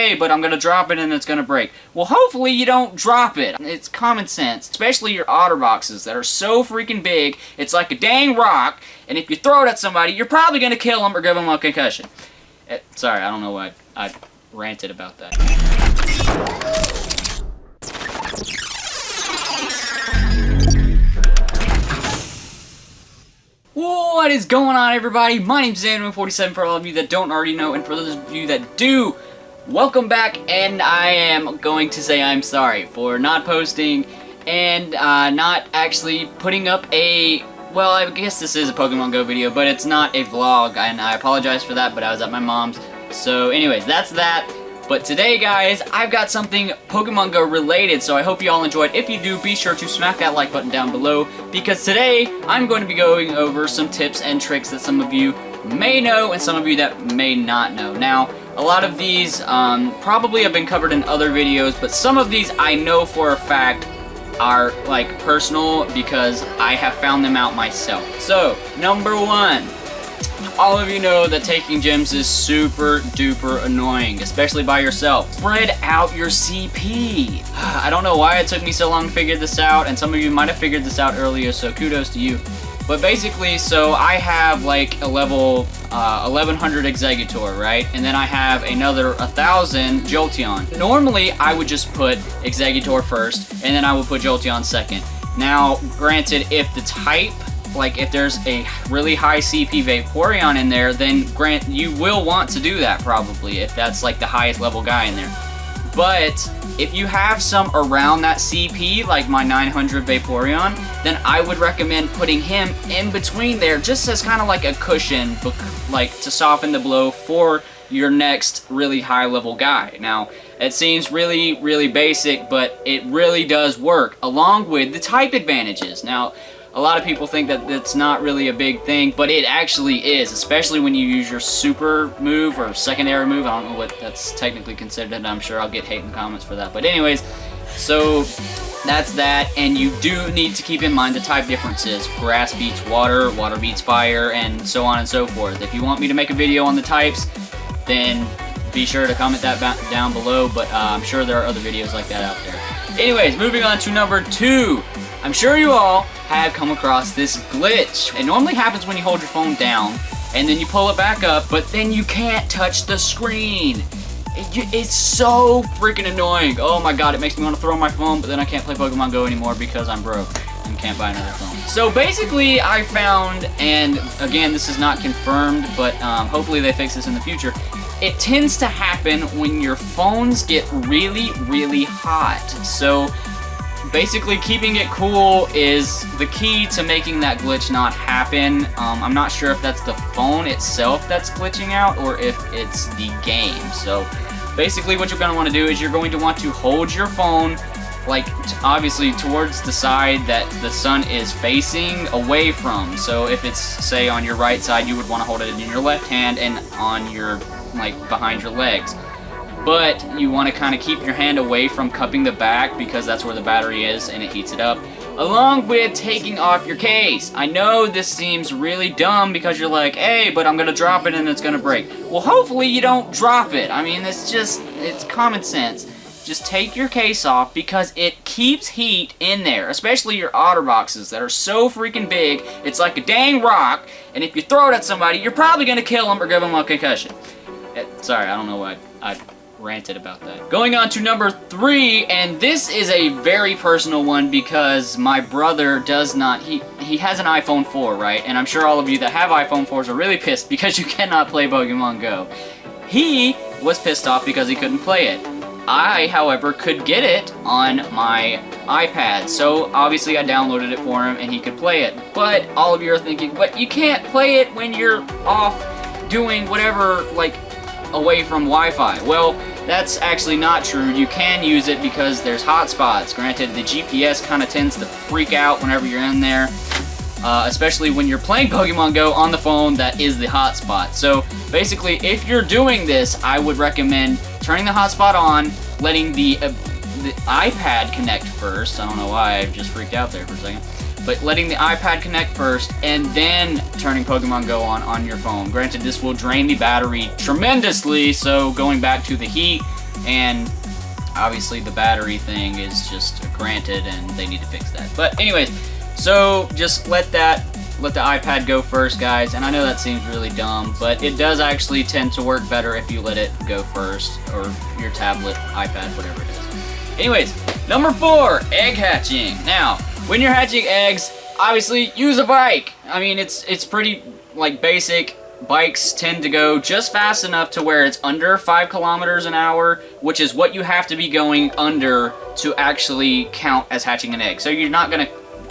hey, but I'm gonna drop it and it's gonna break. Well, hopefully you don't drop it. It's common sense, especially your otter boxes that are so freaking big, it's like a dang rock, and if you throw it at somebody, you're probably gonna kill them or give them a concussion. Sorry, I don't know why I ranted about that. What is going on, everybody? My name's Xanadu47 for all of you that don't already know, and for those of you that do, welcome back, and I am going to say I'm sorry for not posting and not actually putting up a, well, I guess this is a Pokemon Go video, but it's not a vlog, and I apologize for that, but I was at my mom's. So anyways, that's that. But today, guys, I've got something Pokemon Go related, so I hope you all enjoyed. If you do, be sure to smack that like button down below, because today I'm going to be going over some tips and tricks that some of you may know and some of you that may not know. Now, a lot of these probably have been covered in other videos, but some of these I know for a fact are like personal because I have found them out myself. So, number one. All of you know that taking gems is super duper annoying, especially by yourself. Spread out your CP. I don't know why it took me so long to figure this out, and some of you might have figured this out earlier, so kudos to you. But basically, so I have like a level 1100 Exeggutor, right? And then I have another 1000 Jolteon. Normally, I would just put Exeggutor first, and then I would put Jolteon second. Now, granted, if the type, like if there's a really high CP Vaporeon in there, then you will want to do that probably if that's like the highest level guy in there. But if you have some around that CP, like my 900 Vaporeon, then I would recommend putting him in between there just as kind of like a cushion, like to soften the blow for your next really high level guy. Now, it seems really, really basic, but it really does work along with the type advantages. Now, a lot of people think that it's not really a big thing, but it actually is, especially when you use your super move or secondary move. I don't know what that's technically considered, and I'm sure I'll get hate in comments for that. But anyways, so that's that, and you do need to keep in mind the type differences. Grass beats water, water beats fire, and so on and so forth. If you want me to make a video on the types, then be sure to comment that down below, but I'm sure there are other videos like that out there. Anyways, moving on to number 2. I'm sure you all have come across this glitch. It normally happens when you hold your phone down and then you pull it back up, but then you can't touch the screen. It's so freaking annoying. Oh my god, it makes me want to throw my phone, but then I can't play Pokemon Go anymore because I'm broke and can't buy another phone. So basically, I found, and again, this is not confirmed, but hopefully they fix this in the future. It tends to happen when your phones get really, really hot. So basically, keeping it cool is the key to making that glitch not happen. I'm not sure if that's the phone itself that's glitching out or if it's the game. So basically what you're going to want to do is you're going to want to hold your phone like obviously towards the side that the sun is facing away from. So if it's, say, on your right side, you would want to hold it in your left hand and on your, like, behind your legs. But you want to kind of keep your hand away from cupping the back because that's where the battery is and it heats it up, along with taking off your case. I know this seems really dumb because you're like, hey, but I'm going to drop it and it's going to break. Well, hopefully you don't drop it. I mean, it's common sense. Just take your case off because it keeps heat in there, especially your otter boxes that are so freaking big, it's like a dang rock, and if you throw it at somebody, you're probably going to kill them or give them a concussion. Sorry, I don't know why I ranted about that. Going on to number 3, and this is a very personal one because my brother does not, he has an iPhone 4, right? And I'm sure all of you that have iPhone 4s are really pissed because you cannot play Pokemon Go. He was pissed off because he couldn't play it. I, however, could get it on my iPad, so obviously I downloaded it for him and he could play it. But all of you are thinking, but you can't play it when you're off doing whatever, like, away from Wi-Fi. Well, that's actually not true. You can use it because there's hotspots. Granted, the GPS kind of tends to freak out whenever you're in there, especially when you're playing Pokemon Go on the phone that is the hotspot. So basically, if you're doing this, I would recommend turning the hotspot on, letting the iPad connect first. I don't know why, I just freaked out there for a second. But letting the iPad connect first, and then turning Pokemon Go on your phone. Granted, this will drain the battery tremendously, so going back to the heat, and obviously the battery thing is just granted, and they need to fix that. But anyways, so just let the iPad go first, guys. And I know that seems really dumb, but it does actually tend to work better if you let it go first, or your tablet, iPad, whatever it is. Anyways, number 4, egg hatching. Now, when you're hatching eggs, obviously use a bike. I mean, it's pretty like basic. Bikes tend to go just fast enough to where it's under 5 kilometers an hour, which is what you have to be going under to actually count as hatching an egg. So you're not gonna,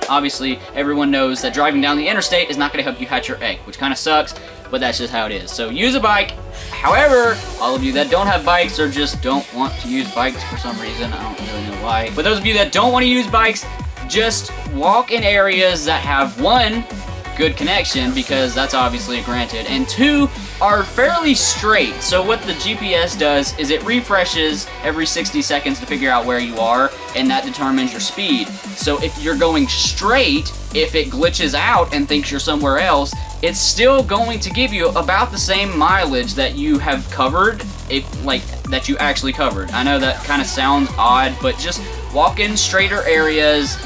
obviously everyone knows that driving down the interstate is not gonna help you hatch your egg, which kind of sucks, but that's just how it is. So use a bike. However, all of you that don't have bikes or just don't want to use bikes for some reason, I don't really know why, but those of you that don't want to use bikes, just walk in areas that have, 1, good connection, because that's obviously granted, and 2, are fairly straight. So what the GPS does is it refreshes every 60 seconds to figure out where you are, and that determines your speed. So if you're going straight, if it glitches out and thinks you're somewhere else, it's still going to give you about the same mileage that you have covered, that you actually covered. I know that kind of sounds odd, but just walk in straighter areas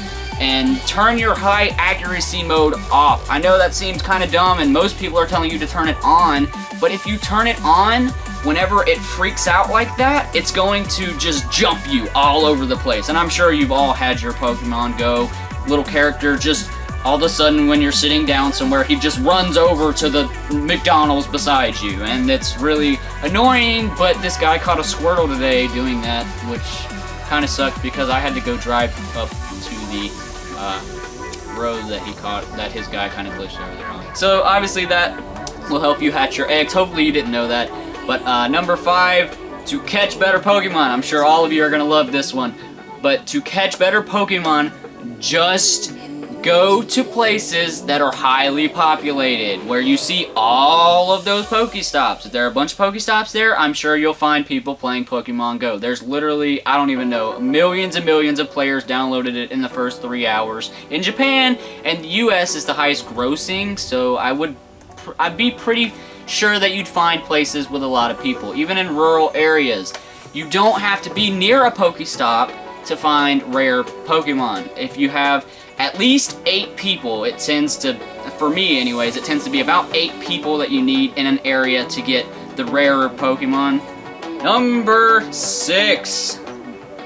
and turn your high accuracy mode off. I know that seems kind of dumb, and most people are telling you to turn it on, but if you turn it on, whenever it freaks out like that, it's going to just jump you all over the place. And I'm sure you've all had your Pokemon Go little character just all of a sudden when you're sitting down somewhere, he just runs over to the McDonald's beside you, and it's really annoying. But this guy caught a Squirtle today doing that, which kind of sucked because I had to go drive up to the road that his guy kind of glitched over there on. So obviously that will help you hatch your eggs. Hopefully you didn't know that. But number 5, to catch better Pokemon. I'm sure all of you are gonna love this one. But to catch better Pokemon, just go to places that are highly populated, where you see all of those Pokestops. If there are a bunch of Pokestops there, I'm sure you'll find people playing Pokemon Go. There's literally, I don't even know, millions and millions of players downloaded it in the first 3 hours. In Japan and the US is the highest grossing, so I'd be pretty sure that you'd find places with a lot of people, even in rural areas. You don't have to be near a Pokestop to find rare Pokemon. If you have at least 8 people, it tends to, for me anyways, it tends to be about 8 people that you need in an area to get the rarer Pokemon. Number 6.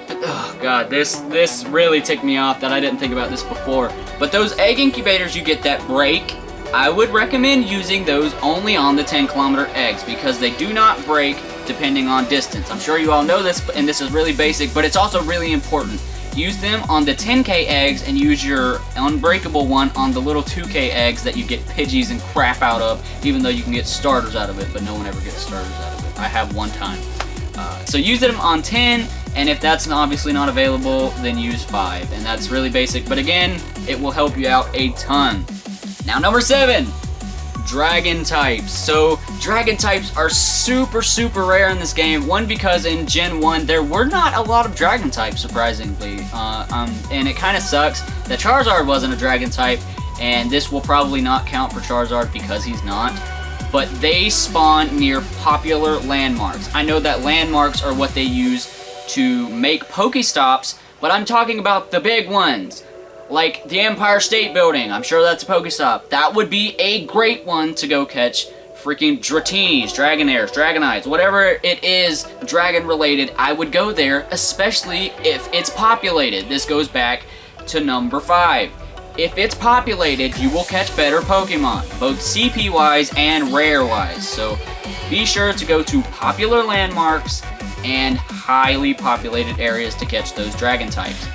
Oh god, this really ticked me off that I didn't think about this before. But those egg incubators you get that break, I would recommend using those only on the 10-kilometer eggs, because they do not break depending on distance. I'm sure you all know this, and this is really basic, but it's also really important. Use them on the 10K eggs and use your unbreakable one on the little 2K eggs that you get Pidgeys and crap out of, even though you can get starters out of it, but no one ever gets starters out of it. I have one time. So use them on 10, and if that's obviously not available, then use 5. And that's really basic, but again, it will help you out a ton. Now number 7. Dragon types. So dragon types are super rare in this game. One, because in Gen 1 there were not a lot of dragon types, surprisingly, and it kind of sucks that Charizard wasn't a dragon type, and this will probably not count for Charizard because he's not. But they spawn near popular landmarks. I know that landmarks are what they use to make Pokestops, but I'm talking about the big ones. Like the Empire State Building, I'm sure that's a Pokestop. That would be a great one to go catch freaking Dratinis, Dragonairs, Dragonites, whatever it is dragon related. I would go there, especially if it's populated. This goes back to number 5. If it's populated, you will catch better Pokemon, both CP wise and rare wise. So be sure to go to popular landmarks and highly populated areas to catch those dragon types.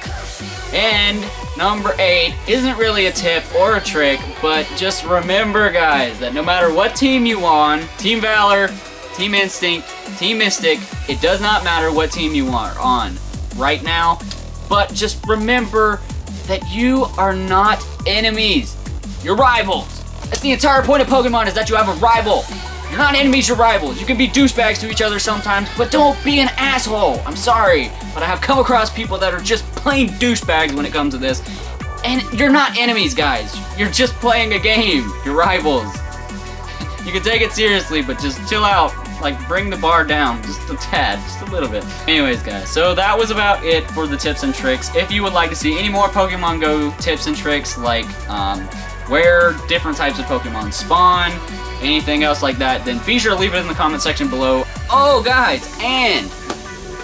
And number 8 isn't really a tip or a trick, but just remember, guys, that no matter what team you on, Team Valor, Team Instinct, Team Mystic, it does not matter what team you are on right now, but just remember that you are not enemies. You're rivals. That's the entire point of Pokemon, is that you have a rival. You're not enemies, you're rivals. You can be douchebags to each other sometimes, but don't be an asshole. I'm sorry, but I have come across people that are just plain douchebags when it comes to this. And you're not enemies, guys. You're just playing a game. You're rivals. You can take it seriously, but just chill out. Like, bring the bar down just a tad, just a little bit. Anyways, guys, so that was about it for the tips and tricks. If you would like to see any more Pokemon Go tips and tricks, like where different types of Pokemon spawn, anything else like that, then be sure to leave it in the comment section below. Oh, guys, and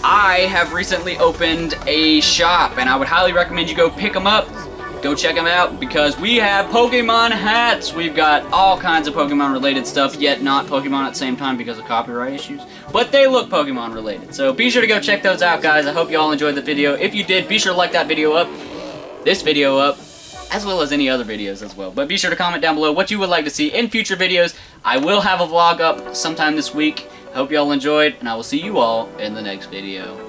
I have recently opened a shop, and I would highly recommend you go pick them up. Go check them out, because we have Pokemon hats. We've got all kinds of Pokemon related stuff, yet not Pokemon at the same time because of copyright issues. But they look Pokemon related. So be sure to go check those out, guys. I hope you all enjoyed the video. If you did, be sure to like that video up, this video up, as well as any other videos as well. But be sure to comment down below what you would like to see in future videos. I will have a vlog up sometime this week. I hope you all enjoyed, and I will see you all in the next video.